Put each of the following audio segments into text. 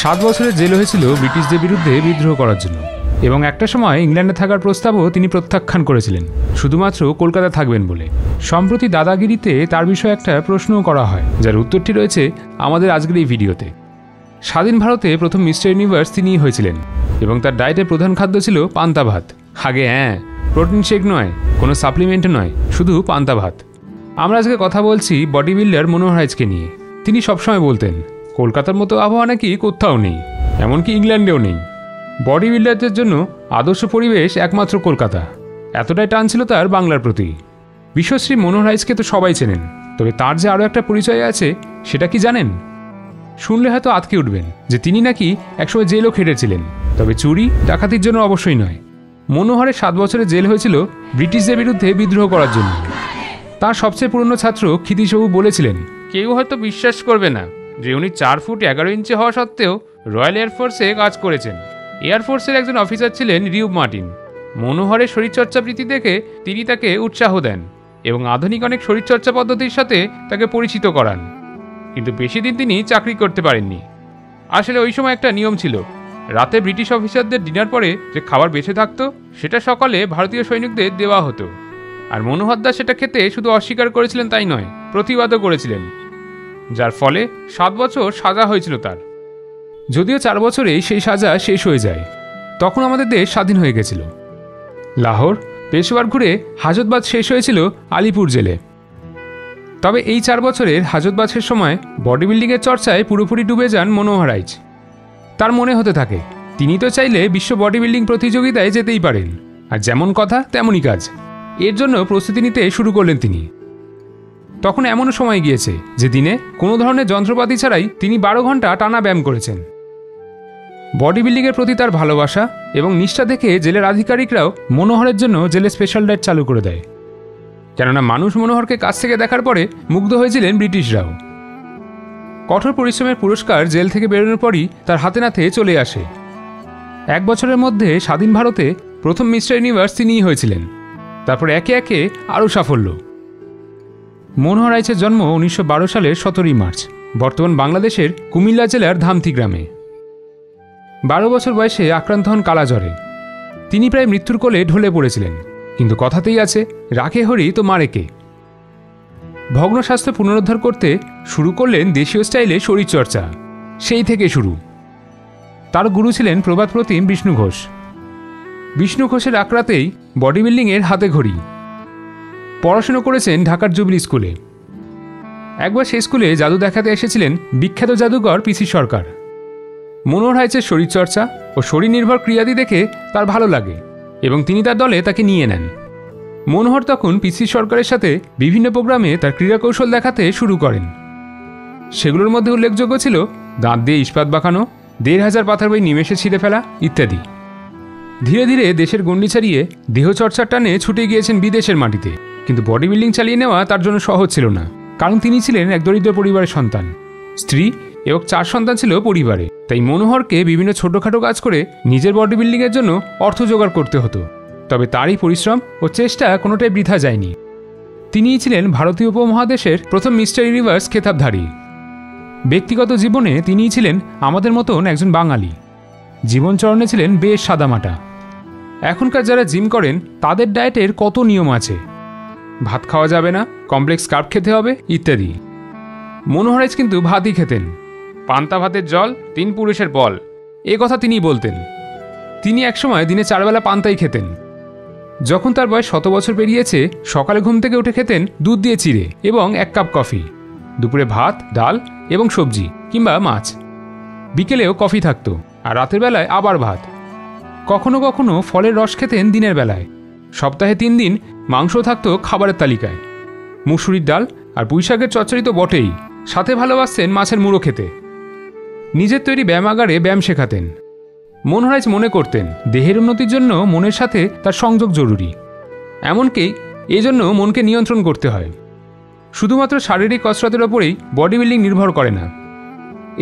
7 বছরের জেল হয়েছিল ব্রিটিশদের বিরুদ্ধে বিদ্রোহ করার জন্য, এবং একটা সময় ইংল্যান্ডে থাকার প্রস্তাবও তিনি প্রত্যাখ্যান করেছিলেন শুধুমাত্র কলকাতা থাকবেন বলে। সম্প্রতি দাদাগিরিতে তার বিষয়ে একটা প্রশ্নও করা হয়, যার উত্তরটি রয়েছে আমাদের আজকের এই ভিডিওতে। স্বাধীন ভারতে প্রথম মিস্টার ইউনিভার্স তিনিই হয়েছিলেন, এবং তার ডায়েটের প্রধান খাদ্য ছিল পান্তা ভাত। আগে হ্যাঁ, প্রোটিন শেক নয়, কোনো সাপ্লিমেন্ট নয়, শুধু পান্তা ভাত। আমরা আজকে কথা বলছি বডি বিল্ডার মনোহর রাইচকে নিয়ে। তিনি সবসময় বলতেন কলকাতার মতো আবহাওয়া নাকি কোথাও নেই, এমনকি ইংল্যান্ডেও নেই। বডি বিল্ডারদের জন্য আদর্শ পরিবেশ একমাত্র কলকাতা, এতটাই টান ছিল তার বাংলার প্রতি। বিশ্বশ্রী মনোহর রাইচকে তো সবাই চেনেন, তবে তার যে আরও একটা পরিচয় আছে সেটা কি জানেন? শুনলে হয়তো আঁতকে উঠবেন যে তিনি নাকি একসময় জেলও খেটেছিলেন, তবে চুরি ডাকাতির জন্য অবশ্যই নয়। মনোহরের 7 বছরের জেল হয়েছিল ব্রিটিশদের বিরুদ্ধে বিদ্রোহ করার জন্য। তার সবচেয়ে পুরনো ছাত্র ক্ষিতিশবাবু বলেছিলেন, কেউ হয়তো বিশ্বাস করবে না যে উনি 4 ফুট 11 ইঞ্চি হওয়া সত্ত্বেও রয়্যাল এয়ারফোর্সে কাজ করেছেন। এয়ারফোর্সের একজন অফিসার ছিলেন রিউব মার্টিন। মনোহরের শরীরচর্চা প্রীতি দেখে তিনি তাকে উৎসাহ দেন এবং আধুনিক অনেক শরীরচর্চা পদ্ধতির সাথে তাকে পরিচিত করান। কিন্তু বেশি দিন তিনি চাকরি করতে পারেননি। আসলে ওই সময় একটা নিয়ম ছিল, রাতে ব্রিটিশ অফিসারদের ডিনার পরে যে খাবার বেঁচে থাকতো সেটা সকালে ভারতীয় সৈনিকদের দেওয়া হতো। আর মনোহর দাস সেটা খেতে শুধু অস্বীকার করেছিলেন তাই নয়, প্রতিবাদও করেছিলেন, যার ফলে 7 বছর সাজা হয়েছিল তার। যদিও 4 বছরেই সেই সাজা শেষ হয়ে যায়। তখন আমাদের দেশ স্বাধীন হয়ে গেছিল। লাহোর, পেশোয়ার ঘুরে হাজতবাদ শেষ হয়েছিল আলিপুর জেলে। তবে এই 4 বছরের হাজতবাসের সময় বডি বিল্ডিংয়ের চর্চায় পুরোপুরি ডুবে যান মনোহর রাইচ। তার মনে হতে থাকে তিনি তো চাইলে বিশ্ব বডি বিল্ডিং প্রতিযোগিতায় যেতেই পারেন, আর যেমন কথা তেমনই কাজ। এর জন্য প্রস্তুতি নিতে শুরু করলেন তিনি। তখন এমনও সময় গিয়েছে যে দিনে কোনো ধরনের যন্ত্রপাতি ছাড়াই তিনি 12 ঘন্টা টানা ব্যায়াম করেছেন। বডি বিল্ডিংয়ের প্রতি তার ভালোবাসা এবং নিষ্ঠা দেখে জেলের আধিকারিকরাও মনোহরের জন্য জেলে স্পেশাল ডায়েট চালু করে দেয়। কেননা মানুষ মনোহরকে কাছ থেকে দেখার পরে মুগ্ধ হয়েছিলেন ব্রিটিশরাও। কঠোর পরিশ্রমের পুরস্কার জেল থেকে বেরোনোর পরই তার হাতে নাতে চলে আসে। 1 বছরের মধ্যে স্বাধীন ভারতে প্রথম মিস্টার ইউনিভার্স তিনিই হয়েছিলেন। তারপর একে একে আরও সাফল্য। মনোহর রাইচের জন্ম 1912 সালের 17ই মার্চ বর্তমান বাংলাদেশের কুমিল্লা জেলার ধামতি গ্রামে। 12 বছর বয়সে আক্রান্ত হন কালাজ্বরে। তিনি প্রায় মৃত্যুর কোলে ঢলে পড়েছিলেন, কিন্তু কথাতেই আছে, রাখে হরি তো মারে কে। ভগ্ন স্বাস্থ্য পুনরুদ্ধার করতে শুরু করলেন দেশীয় স্টাইলে শরীরচর্চা। সেই থেকে শুরু। তার গুরু ছিলেন প্রবাদ প্রতিম বিষ্ণু ঘোষ। বিষ্ণু ঘোষের আঁকড়াতেই বডি বিল্ডিংয়ের হাতে ঘড়ি। পড়াশুনো করেছেন ঢাকার জুবিলি স্কুলে। একবার সেই স্কুলে জাদু দেখাতে এসেছিলেন বিখ্যাত জাদুকর পিসি সরকার। মনোহর রাইচের শরীরচর্চা ও শরীর নির্ভর ক্রিয়াদি দেখে তার ভালো লাগে এবং তিনি তার দলে তাকে নিয়ে নেন। মনোহর তখন পিসি সরকারের সাথে বিভিন্ন প্রোগ্রামে তার ক্রীড়া কৌশল দেখাতে শুরু করেন। সেগুলোর মধ্যে উল্লেখযোগ্য ছিল দাঁত দিয়ে ইস্পাত বাঁকানো, 1500 পাথর বই নিমেষে ছিঁড়ে ফেলা ইত্যাদি। ধীরে ধীরে দেশের গণ্ডি ছাড়িয়ে দেহচর্চার টানে ছুটে গিয়েছেন বিদেশের মাটিতে। কিন্তু বডি বিল্ডিং চালিয়ে নেওয়া তার জন্য সহজ ছিল না, কারণ তিনি ছিলেন এক দরিদ্র পরিবারের সন্তান। স্ত্রী এবং 4 সন্তান ছিল পরিবারে। তাই মনোহরকে বিভিন্ন ছোটখাটো কাজ করে নিজের বডি বিল্ডিংয়ের জন্য অর্থ জোগাড় করতে হতো। তবে তারই পরিশ্রম ও চেষ্টা কোনোটাই বৃথা যায়নি। তিনিই ছিলেন ভারতীয় উপমহাদেশের প্রথম মিস্টার ইউনিভার্স খেতাবধারী। ব্যক্তিগত জীবনে তিনিই ছিলেন আমাদের মতন একজন বাঙালি। জীবনচরণে ছিলেন বেশ সাদামাটা। এখনকার যারা জিম করেন তাদের ডায়েটের কত নিয়ম আছে, ভাত খাওয়া যাবে না, কমপ্লেক্স কার্ব খেতে হবে ইত্যাদি। মনোহর রাইচ কিন্তু ভাতই খেতেন। পান্তা ভাতের জল 3 পুরুষের বল, এ কথা তিনিই বলতেন। তিনি একসময় দিনে 4 বেলা পান্তাই খেতেন। যখন তার বয়স 100 বছর পেরিয়েছে, সকালে ঘুম থেকে উঠে খেতেন দুধ দিয়ে চিড়ে এবং 1 কাপ কফি। দুপুরে ভাত, ডাল এবং সবজি কিংবা মাছ। বিকেলেও কফি থাকতো, আর রাতের বেলায় আবার ভাত। কখনো কখনো ফলের রস খেতেন দিনের বেলায়। সপ্তাহে 3 দিন মাংস থাকতো খাবারের তালিকায়। মুসুরির ডাল আর পুঁইশাকের চচ্চড়ি তো বটেই, সাথে ভালোবাসতেন মাছের মুড়ো খেতে। নিজের তৈরি ব্যায়ামাগারে ব্যায়াম শেখাতেন। মনোহর রাইচ মনে করতেন দেহের উন্নতির জন্য মনের সাথে তার সংযোগ জরুরি। এমনকি এই জন্য মনকে নিয়ন্ত্রণ করতে হয়। শুধুমাত্র শারীরিক কসরতের ওপরেই বডি বিল্ডিং নির্ভর করে না।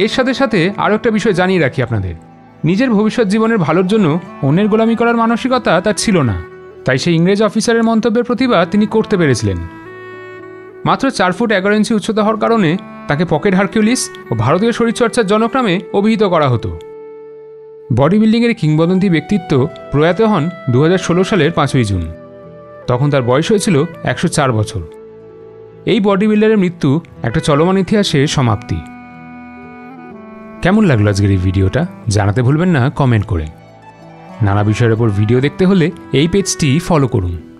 এর সাথে সাথে আরও একটা বিষয় জানিয়ে রাখি আপনাদের, নিজের ভবিষ্যৎ জীবনের ভালোর জন্য অন্যের গোলামি করার মানসিকতা তার ছিল না। তাই সেই ইংরেজ অফিসারের মন্তব্যের প্রতিবাদ তিনি করতে পেরেছিলেন। মাত্র 4 ফুট 11 ইঞ্চি উচ্চতা হওয়ার কারণে তাকে পকেট হারকিউলিস ও ভারতীয় শরীরচর্চার জনক নামে অভিহিত করা হতো। বডি বিল্ডিংয়ের কিংবদন্তি ব্যক্তিত্ব প্রয়াত হন 2016 সালের 5ই জুন। তখন তার বয়স হয়েছিল 104 বছর। এই বডি বিল্ডারের মৃত্যু একটা চলমান ইতিহাসের সমাপ্তি। কেমন লাগলো আজকের এই ভিডিওটা জানাতে ভুলবেন না কমেন্ট করে। নানা বিষয়ের ওপর ভিডিও দেখতে হলে এই পেজটি ফলো করুন।